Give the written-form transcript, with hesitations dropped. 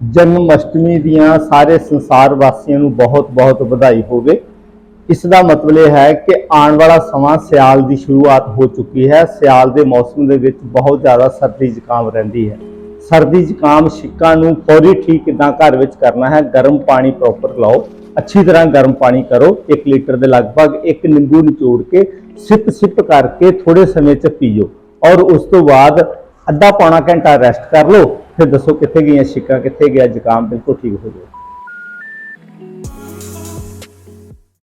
जन्माष्टमी दियां सारे संसार वासियों ਨੂੰ बहुत-बहुत ਵਧਾਈ ਹੋਵੇ। इस दा मतलब यह है कि आने वाला समा सियाल की शुरुआत हो चुकी है। सियाल के मौसम के बहुत ज़्यादा सर्दी जुकाम रही है। सर्दी जुकाम छिक्कां नूं फौरी ठीक किदां घर विच करना है। गर्म पानी प्रॉपर लाओ, अच्छी तरह गर्म पानी करो। 1 लीटर के लगभग 1 नींबू निचोड़ के सिप सिप करके थोड़े समय च पीओ और उस तो बाद अद्धा पौना घंटा रेस्ट कर लो। फिर दसो कित्थे गई छिक्कां, कित्थे गया जुकाम, बिल्कुल ठीक हो जाए।